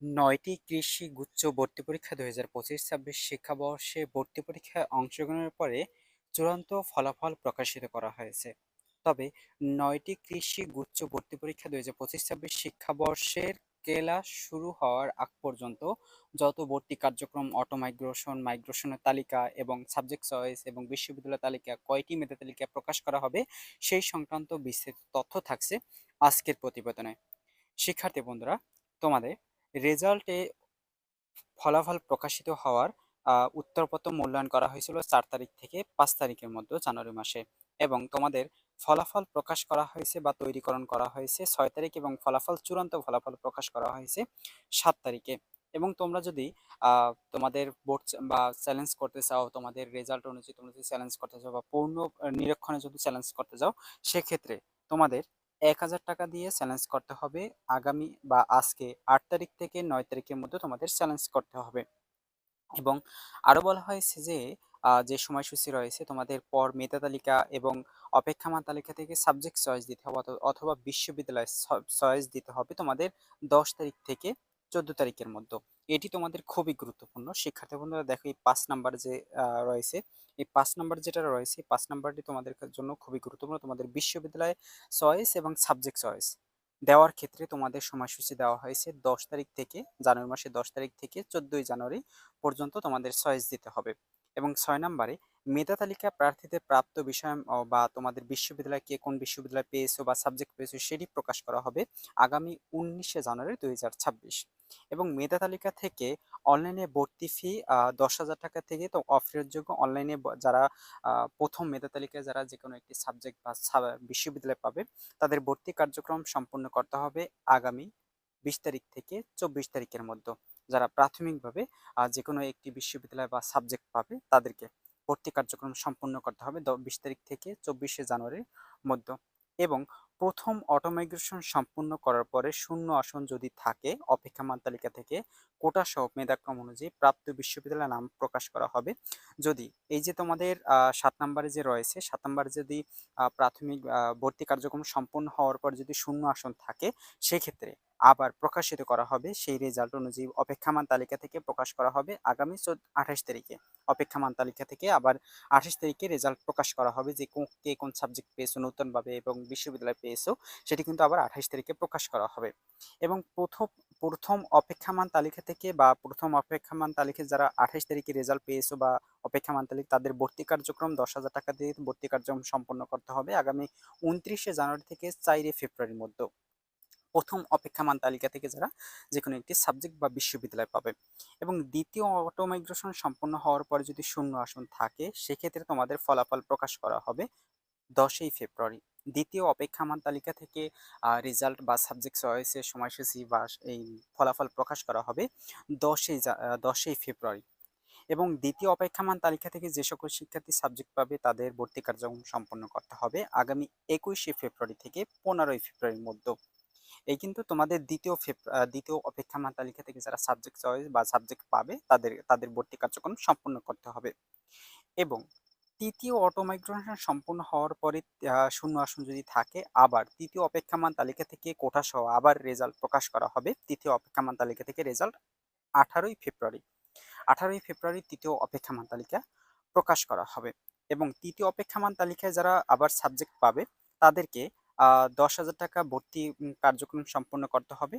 ৯টি কৃষি গুচ্ছ ভর্তি পরীক্ষা ২০২৫-২৬ শিক্ষাবর্ষে ভর্তি পরীক্ষায় অংশগ্রহণের পরে চূড়ান্ত ফলাফল প্রকাশিত করা হয়েছে। তবে ৯টি কৃষি গুচ্ছ ভর্তি পরীক্ষা ২০২৫-২৬ শিক্ষাবর্ষের ক্লাস শুরু হওয়ার আগ পর্যন্ত যত ভর্তি কার্যক্রম, অটো মাইগ্রেশন, মাইগ্রেশনের তালিকা এবং সাবজেক্ট চয়েস এবং বিশ্ববিদ্যালয় তালিকা, কয়টি মেধা তালিকা প্রকাশ করা হবে সেই সংক্রান্ত বিস্তারিত তথ্য থাকছে আজকের প্রতিবেদনে। শিক্ষার্থী বন্ধুরা, তোমাদের রেজাল্টে ফলাফল প্রকাশিত হওয়ার উত্তরপত্র মূল্যায়ন করা হয়েছিল ৪ তারিখ থেকে ৫ তারিখের মধ্যে জানুয়ারি মাসে, এবং তোমাদের ফলাফল প্রকাশ করা হয়েছে বা তৈরিকরণ করা হয়েছে ৬ তারিখ, এবং চূড়ান্ত ফলাফল প্রকাশ করা হয়েছে ৭ তারিখে। এবং তোমরা যদি তোমাদের বোর্ড বা চ্যালেঞ্জ করতে চাও, তোমাদের রেজাল্ট অনুযায়ী তোমরা যদি চ্যালেঞ্জ করতে চাও বা পূর্ণ নিরীক্ষণে যদি চ্যালেঞ্জ করতে চাও, সেক্ষেত্রে তোমাদের ১,০০০ টাকা দিয়ে চ্যালেঞ্জ করতে হবে। আগামী বা আজকে ৮ তারিখ থেকে ৯ তারিখের মধ্যে তোমাদের চ্যালেঞ্জ করতে হবে। এবং আরো বলা হয়েছে যে যে সময়সূচি রয়েছে, তোমাদের পর মেধা তালিকা এবং অপেক্ষমান তালিকা থেকে সাবজেক্ট চয়েস দিতে হবে, অথবা বিশ্ববিদ্যালয় চয়েস দিতে হবে তোমাদের ১০ তারিখ থেকে ১৪ তারিখের মধ্যে। এটি তোমাদের খুবই গুরুত্বপূর্ণ। শিক্ষার্থী বন্ধুরা দেখো, এই ৫ নাম্বার যে রয়েছে, এই ৫ নাম্বার যেটা রয়েছে, ৫ নাম্বারটি তোমাদের জন্য খুবই গুরুত্বপূর্ণ। তোমাদের বিশ্ববিদ্যালয় চয়েস এবং সাবজেক্ট চয়েস দেওয়ার ক্ষেত্রে তোমাদের সময়সূচি দেওয়া হয়েছে ১০ তারিখ থেকে, জানুয়ারি মাসের ১০ তারিখ থেকে ১৪ই জানুয়ারি পর্যন্ত তোমাদের চয়েস দিতে হবে। এবং ৬ নম্বরে মেধা তালিকা প্রার্থীদের প্রাপ্ত বিষয় বা তোমাদের বিশ্ববিদ্যালয়, কে কোন বিশ্ববিদ্যালয় পেয়েছো বা সাবজেক্ট পেয়েছো সেটি প্রকাশ করা হবে আগামী ১৯শে জানুয়ারি ২০২৬। এবং মেধা তালিকা থেকে অনলাইনে ভর্তি ফি ১০,০০০ টাকা থেকে তো অফেরতযোগ্য। অনলাইনে যারা প্রথম মেধা তালিকায় যারা যে কোনো একটি সাবজেক্ট বা বিশ্ববিদ্যালয় পাবে, তাদের ভর্তি কার্যক্রম সম্পূর্ণ করতে হবে আগামী ২০ তারিখ থেকে ২৪ তারিখের মধ্যে। যারা প্রাথমিকভাবে যে কোনো একটি বিশ্ববিদ্যালয় বা সাবজেক্ট পাবে, তাদেরকে ভর্তি কার্যক্রম সম্পূর্ণ করতে হবে ২০ তারিখ থেকে ২৪শে জানুয়ারির মধ্যে। এবং প্রথম অটো মাইগ্রেশন সম্পূর্ণ করার পরে শূন্য আসন যদি থাকে, অপেক্ষমান তালিকা থেকে কোটা সহ মেধাক্রম অনুযায়ী প্রাপ্ত বিশ্ববিদ্যালয়ের নাম প্রকাশ করা হবে। যদি এই যে তোমাদের ৭ নম্বরে যে রয়েছে, ৭ নম্বরে যদি প্রাথমিক ভর্তি কার্যক্রম সম্পূর্ণ হওয়ার পর যদি শূন্য আসন থাকে, সেক্ষেত্রে আবার প্রকাশিত করা হবে সেই রেজাল্ট অনুযায়ী। অপেক্ষামান তালিকা থেকে প্রকাশ করা হবে আগামী ২৮ তারিখে। অপেক্ষামান তালিকা থেকে আবার ২৮ তারিখে রেজাল্ট প্রকাশ করা হবে যে কে কোন সাবজেক্ট পেয়েছো নতুনভাবে এবং বিশ্ববিদ্যালয় পেয়েছো, সেটি কিন্তু আবার ২৮ তারিখে প্রকাশ করা হবে। এবং প্রথম প্রথম অপেক্ষামান তালিকা থেকে বা প্রথম অপেক্ষামান তালিকায় যারা ২৮ তারিখে রেজাল্ট পেয়েছো বা অপেক্ষামান তালিকা, তাদের ভর্তি কার্যক্রম ১০,০০০ টাকা দিয়ে ভর্তি কার্যক্রম সম্পন্ন করতে হবে আগামী ২৯শে জানুয়ারি থেকে ৪ ফেব্রুয়ারির মধ্যে। প্রথম অপেক্ষামান তালিকা থেকে যারা যে কোনো একটি সাবজেক্ট বা বিশ্ববিদ্যালয় পাবে। এবং দ্বিতীয় অটো মাইগ্রেশন সম্পন্ন হওয়ার পরে যদি শূন্য আসন থাকে, সেক্ষেত্রে তোমাদের ফলাফল প্রকাশ করা হবে ১০ই ফেব্রুয়ারি। দ্বিতীয় অপেক্ষামান তালিকা থেকে রেজাল্ট বা সাবজেক্ট চয়েসের সময়সূচি বা এই ফলাফল প্রকাশ করা হবে ১০ই ফেব্রুয়ারি। এবং দ্বিতীয় অপেক্ষামান তালিকা থেকে যে সকল শিক্ষার্থী সাবজেক্ট পাবে, তাদের ভর্তি কার্যক্রম সম্পন্ন করতে হবে আগামী ২১শে ফেব্রুয়ারি থেকে ১৫ই ফেব্রুয়ারির মধ্যে। এই কিন্তু তোমাদের দ্বিতীয় অপেক্ষামান তালিকা থেকে যারা সাবজেক্ট চয়েস বা সাবজেক্ট পাবে, তাদের তাদের ভর্তি কার্যক্রম সম্পূর্ণ করতে হবে। এবং তৃতীয় অটো মাইগ্রেশন সম্পূর্ণ হওয়ার পরে শূন্য আসন যদি থাকে, আবার তৃতীয় অপেক্ষামান তালিকা থেকে কোটা সহ আবার রেজাল্ট প্রকাশ করা হবে। তৃতীয় অপেক্ষামান তালিকা থেকে রেজাল্ট ১৮ই ফেব্রুয়ারি। ১৮ই ফেব্রুয়ারি তৃতীয় অপেক্ষামান তালিকা প্রকাশ করা হবে। এবং তৃতীয় অপেক্ষামান তালিকায় যারা আবার সাবজেক্ট পাবে, তাদেরকে ১০,০০০ টাকা ভর্তি কার্যক্রম সম্পন্ন করতে হবে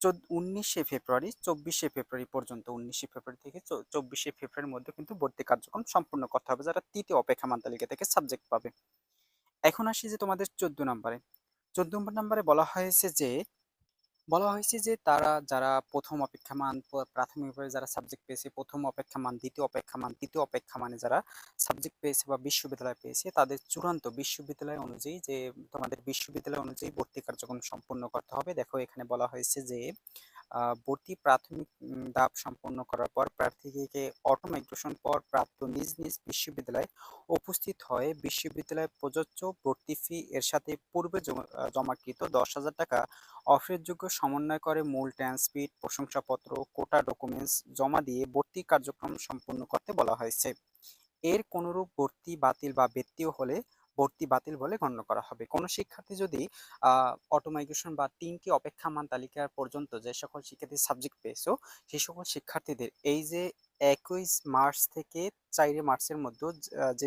১৯শে ফেব্রুয়ারি ২৪শে ফেব্রুয়ারি পর্যন্ত। ১৯শে ফেব্রুয়ারি থেকে ২৪শে ফেব্রুয়ারির মধ্যে কিন্তু ভর্তি কার্যক্রম সম্পূর্ণ করতে হবে যারা তৃতীয় অপেক্ষামান তালিকা থেকে সাবজেক্ট পাবে। এখন আসি যে তোমাদের ১৪ নম্বরে। ১৪ নম্বরে বলা হয়েছে যে তারা যারা প্রথম অপেক্ষামান, প্রাথমিকভাবে যারা সাবজেক্ট পেয়েছে, প্রথম অপেক্ষামান, দ্বিতীয় অপেক্ষামান, তৃতীয় অপেক্ষামানে যারা সাবজেক্ট পেয়েছে বা বিশ্ববিদ্যালয় পেয়েছে, তাদের চূড়ান্ত বিশ্ববিদ্যালয় অনুযায়ী তোমাদের বিশ্ববিদ্যালয় অনুযায়ী ভর্তি কার্যক্রম সম্পূর্ণ করতে হবে। দেখো, এখানে বলা হয়েছে যে ভর্তি প্রাথমিক ধাপ সম্পন্ন করার পর প্রার্থীকে অটো মাইগ্রেশন পর প্রাপ্ত নিজ নিজ বিশ্ববিদ্যালয়ে উপস্থিত হয়ে বিশ্ববিদ্যালয় প্রযোজ্য ভর্তি ফি এর সাথে পূর্বে জমাকৃত ১০,০০০ টাকা অফেরতযোগ্য সমন্বয় করে মূল ট্রান্সক্রিপ্ট, প্রশংসাপত্র, কোটা ডকুমেন্টস জমা দিয়ে ভর্তি কার্যক্রম সম্পূর্ণ করতে বলা হয়েছে। এর কোনরূপ ভর্তি বাতিল বা ব্যত্যয় হলে ভর্তি বাতিল বলে গণ্য করা হবে। কোনো শিক্ষার্থী যদি অটো মাইগ্রেশন বা ৩টি অপেক্ষমান তালিকা পর্যন্ত যে সকল শিক্ষার্থী সাবজেক্ট পেয়েছো, সেই সকল শিক্ষার্থীদের এই যে ২১ মার্চ থেকে ৪ মার্চের মধ্যে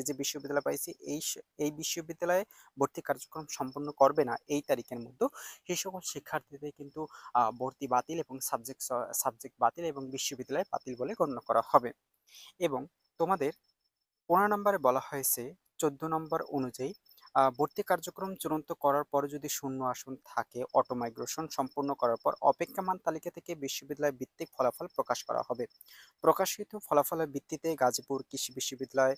যে বিশ্ববিদ্যালয় পাইছে এই বিশ্ববিদ্যালয়ে ভর্তি কার্যক্রম সম্পন্ন করবে না এই তারিখের মধ্যে, সেই সকল শিক্ষার্থীদের কিন্তু ভর্তি বাতিল এবং সাবজেক্ট বাতিল এবং বিশ্ববিদ্যালয় বাতিল বলে গণ্য করা হবে। এবং তোমাদের ১৫ নম্বরে বলা হয়েছে ১৪ নম্বর অনুযায়ী ভর্তি কার্যক্রম চূড়ান্ত করার পর যদি শূন্য আসন থাকে, অটো মাইগ্রেশন সম্পূর্ণ করার পর অপেক্ষমান তালিকা থেকে বিশ্ববিদ্যালয় ভিত্তিক ফলাফল প্রকাশ করা হবে। প্রকাশিত ফলাফলের ভিত্তিতে গাজীপুর কৃষি বিশ্ববিদ্যালয়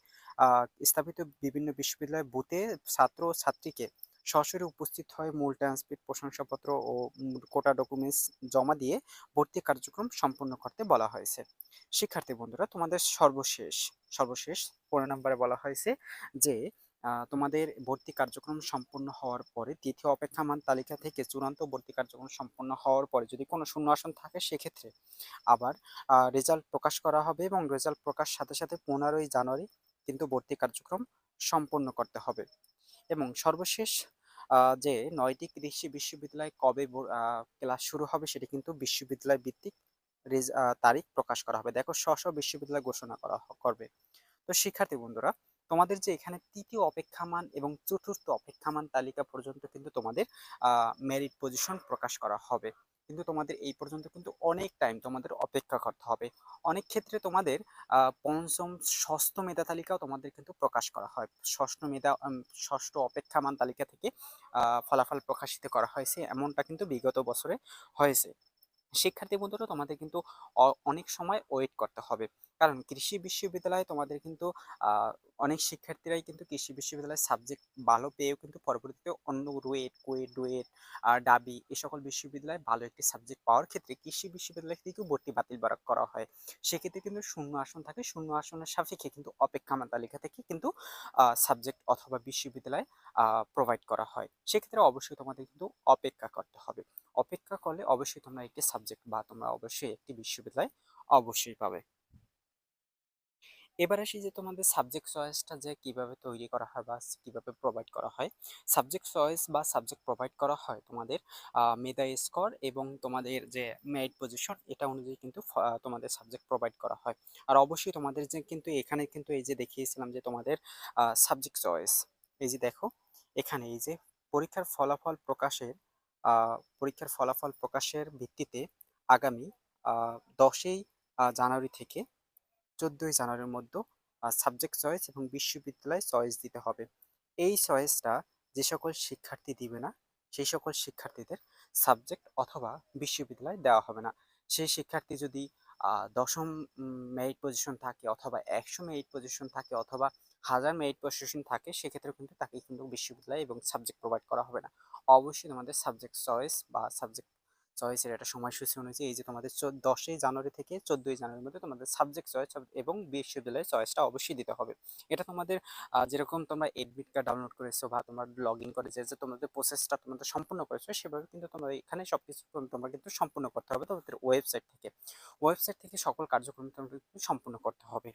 স্থাপিত বিভিন্ন বিশ্ববিদ্যালয় বুথে ছাত্র ও ছাত্রীকে সরাসরি উপস্থিত হয়ে মূল ট্রান্সক্রিপ্ট, প্রশংসাপত্র ও কোটা ডকুমেন্টস জমা দিয়ে ভর্তি কার্যক্রম সম্পন্ন করতে বলা হয়েছে। শিক্ষার্থী বন্ধুরা, তোমাদের সর্বশেষ ১৫ নম্বরে বলা হয়েছে যে তোমাদের ভর্তি কার্যক্রম সম্পন্ন হওয়ার পরে দ্বিতীয় অপেক্ষামান তালিকা থেকে চূড়ান্ত ভর্তি কার্যক্রম সম্পন্ন হওয়ার পরে যদি কোনো শূন্য আসন থাকে, সেক্ষেত্রে আবার রেজাল্ট প্রকাশ করা হবে এবং রেজাল্ট প্রকাশ সাথে সাথে ১৫ই জানুয়ারি কিন্তু ভর্তি কার্যক্রম সম্পন্ন করতে হবে। এবং সর্বশেষ যে ৯টি কৃষি বিশ্ববিদ্যালয় কবে ক্লাস শুরু হবে সেটি কিন্তু বিশ্ববিদ্যালয় ভিত্তিক তারিখ প্রকাশ করা হবে। দেখো, স্ব বিশ্ববিদ্যালয় ঘোষণা করবে। তো শিক্ষার্থী বন্ধুরা, তোমাদের যে এখানে তৃতীয় অপেক্ষামান এবং চতুর্থ অপেক্ষামান তালিকা পর্যন্ত কিন্তু তোমাদের মেরিট পজিশন প্রকাশ করা হবে, কিন্তু তোমাদের এই পর্যন্ত কিন্তু অনেক টাইম তোমাদের অপেক্ষা করতে হবে। অনেক ক্ষেত্রে তোমাদের পঞ্চম ষষ্ঠ মেধা তালিকাও তোমাদের কিন্তু প্রকাশ করা হয়। ষষ্ঠ অপেক্ষামান তালিকা থেকে ফলাফল প্রকাশিত করা হয়েছে, এমনটা কিন্তু বিগত বছরে হয়েছে। শিক্ষার্থী বন্ধুরা, তোমাদের কিন্তু অনেক সময় ওয়েট করতে হবে, কারণ কৃষি বিশ্ববিদ্যালয়ে তোমাদের কিন্তু অনেক শিক্ষার্থীরাই কিন্তু কৃষি বিশ্ববিদ্যালয়ের সাবজেক্ট ভালো পেয়েও কিন্তু পরবর্তীতে অন্য ডুয়েট আর ডাবি এই সকল বিশ্ববিদ্যালয়ে ভালো একটি সাবজেক্ট পাওয়ার ক্ষেত্রে কৃষি বিশ্ববিদ্যালয় থেকেও ভর্তি বাতিল করা হয়। সেক্ষেত্রে কিন্তু শূন্য আসন থাকে, শূন্য আসনের সাপেক্ষে কিন্তু অপেক্ষমান তালিকা থেকে কিন্তু সাবজেক্ট অথবা বিশ্ববিদ্যালয় প্রোভাইড করা হয়। সেক্ষেত্রে অবশ্যই তোমাদের কিন্তু অপেক্ষা করতে হবে। অপেক্ষা করলে অবশ্যই তোমরা একটি সাবজেক্ট বা তোমরা অবশ্যই একটি বিশ্ববিদ্যালয় অবশ্যই পাবে। এবার আসি যে তোমাদের সাবজেক্ট চয়েসটা যে কিভাবে তৈরি করা হয় বা কিভাবে প্রোভাইড করা হয়। সাবজেক্ট চয়েস বা সাবজেক্ট প্রোভাইড করা হয় তোমাদের মেধা স্কোর এবং তোমাদের যে মেরিট পজিশন এটা অনুযায়ী কিন্তু তোমাদের সাবজেক্ট প্রোভাইড করা হয়। আর অবশ্যই তোমাদের যে কিন্তু এখানে কিন্তু এই যে দেখিয়েছিলাম যে তোমাদের সাবজেক্ট চয়েস, এই যে দেখো এখানে এই যে পরীক্ষার ফলাফল প্রকাশের ভিত্তিতে আগামী 10ই জানুয়ারি থেকে 14ই জানুয়ারির মধ্যে সাবজেক্ট চয়েস এবং বিশ্ববিদ্যালয় চয়েস দিতে হবে। এই চয়েসটা যে সকল শিক্ষার্থী দিবে না, সেই সকল শিক্ষার্থীদের সাবজেক্ট অথবা বিশ্ববিদ্যালয় দেওয়া হবে না। সেই শিক্ষার্থী যদি 10ম মেরিট পজিশন থাকে অথবা 100 মেরিট পজিশন থাকে অথবা 1000 মেরিট পজিশন থাকে, সেক্ষেত্রে কিন্তু তাকে কিন্তু বিশ্ববিদ্যালয় এবং সাবজেক্ট প্রোভাইড করা হবে না। অবশ্যই তোমাদের সাবজেক্ট চয়েস বা সাবজেক্ট চয়েসের একটা সময়সূচি অনুযায়ী এই যে তোমাদের 10ই জানুয়ারি থেকে 14ই জানুয়ারির মধ্যে তোমাদের সাবজেক্ট চয়েস এবং বিশ্ববিদ্যালয়ের চয়েসটা অবশ্যই দিতে হবে। এটা তোমাদের যেরকম তোমরা এডমিট কার্ড ডাউনলোড করেছো বা তোমরা লগ ইন করে যে তোমাদের প্রসেসটা তোমাদের সম্পূর্ণ করেছো, সেভাবে কিন্তু তোমরা এখানে সবকিছু তোমরা কিন্তু সম্পূর্ণ করতে হবে তোমাদের ওয়েবসাইট থেকে। সকল কার্যক্রম তোমরা কিন্তু সম্পূর্ণ করতে হবে।